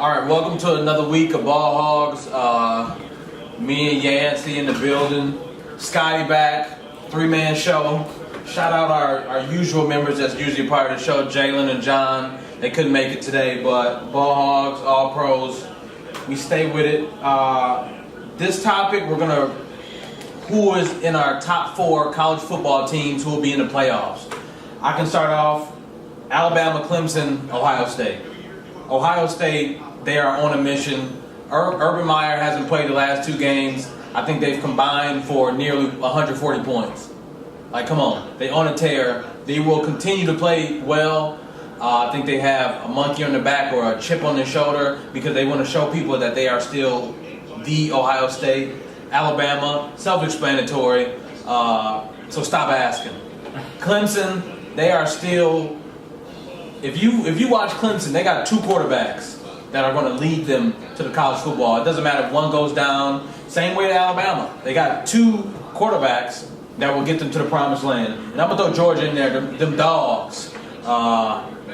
All right, welcome to another week of Ball Hogs. Me and Yancey in the building. Scotty back, three-man show. Shout out our usual members that's usually part of the show, Jalen and John. They couldn't make it today, but Ball Hogs, all pros. We stay with it. This topic, who is in our top 4 college football teams who will be in the playoffs. I can start off, Alabama, Clemson, Ohio State. Ohio State, they are on a mission. Urban Meyer hasn't played the last 2 games. I think they've combined for nearly 140 points. Like, come on. They on a tear. They will continue to play well. I think they have a monkey on their back or a chip on their shoulder because they want to show people that they are still the Ohio State. Alabama, self-explanatory. So stop asking. Clemson, they are still... If you watch Clemson, they got 2 quarterbacks that are going to lead them to the college football. It doesn't matter if one goes down. Same way to Alabama. They got 2 quarterbacks that will get them to the promised land. And I'm going to throw Georgia in there, them dogs.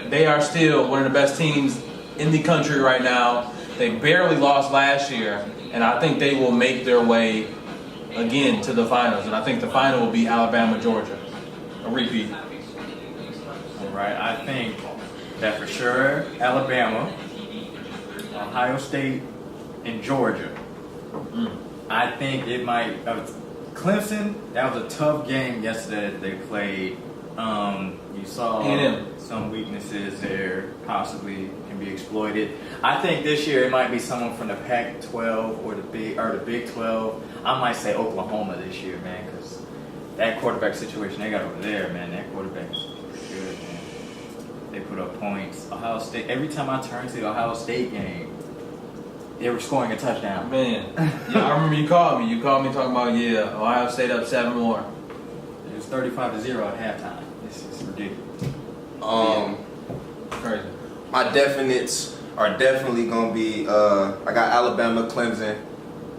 They are still one of the best teams in the country right now. They barely lost last year, and I think they will make their way again to the finals. And I think the final will be Alabama-Georgia. A repeat. All right, I think that for sure Alabama, Ohio State, and Georgia. I think it might. Clemson, that was a tough game yesterday that they played. You saw some weaknesses there, possibly can be exploited. I think this year it might be someone from the Pac-12 or the Big 12. I might say Oklahoma this year, man, because that quarterback situation they got over there, man, that quarterback is good, man. They put up points. Ohio State, every time I turn to the Ohio State game, they were scoring a touchdown. Man, yeah, I remember you called me. You called me talking about, Ohio State up 7 more. It was 35-0 at halftime. It's ridiculous. Crazy. My definites are definitely going to be, I got Alabama, Clemson,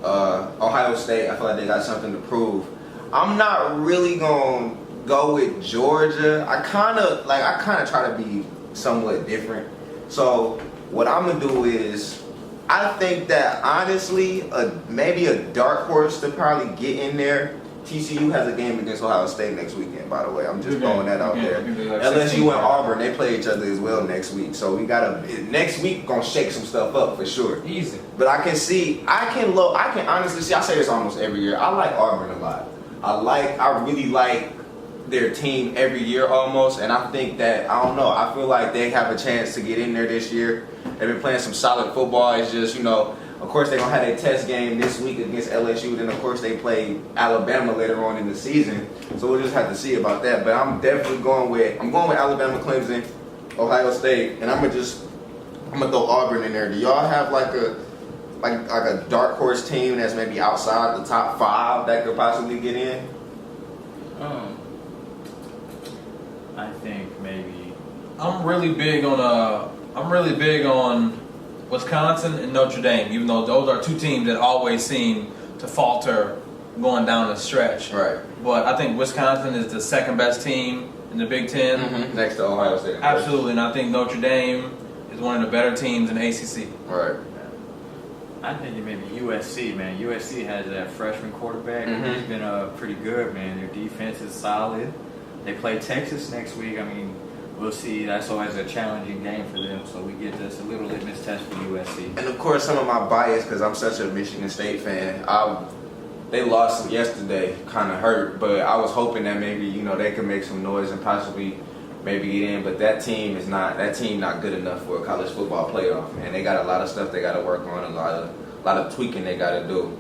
Ohio State. I feel like they got something to prove. I'm not really going to go with Georgia. I kind of try to be somewhat different. So what I'm going to do is, I think that honestly, maybe a dark horse to probably get in there. TCU has a game against Ohio State next weekend, by the way. I'm just throwing that out there. LSU and Auburn, they play each other as well next week. So we next week gonna shake some stuff up for sure. Easy. But I can honestly see, I say this almost every year. I like Auburn a lot. I really like their team every year almost, and I think that, I don't know, I feel like they have a chance to get in there this year. They've been playing some solid football. It's just, of course they're going to have their test game this week against LSU, then of course they play Alabama later on in the season, so we'll just have to see about that. But I'm definitely going with Alabama, Clemson, Ohio State, and I'm gonna throw Auburn in there. Do y'all have like a dark horse team that's maybe outside the top 5 that could possibly get in? I think maybe I'm really big on Wisconsin and Notre Dame, even though those are 2 teams that always seem to falter going down the stretch. Right. But I think Wisconsin is the 2nd best team in the Big Ten. Mm-hmm. Next to Ohio State. Absolutely, and I think Notre Dame is one of the better teams in ACC. Right. I think it may be USC, man. USC has that freshman quarterback. Mm-hmm. He's been pretty good, man. Their defense is solid. They play Texas next week. I mean, we'll see. That's always a challenging game for them. So we get just a little litmus test for USC. And of course, some of my bias, because I'm such a Michigan State fan, they lost yesterday, kind of hurt. But I was hoping that maybe they could make some noise and possibly maybe get in. But that team not good enough for a college football playoff. And they got a lot of stuff they got to work on, a lot of tweaking they got to do.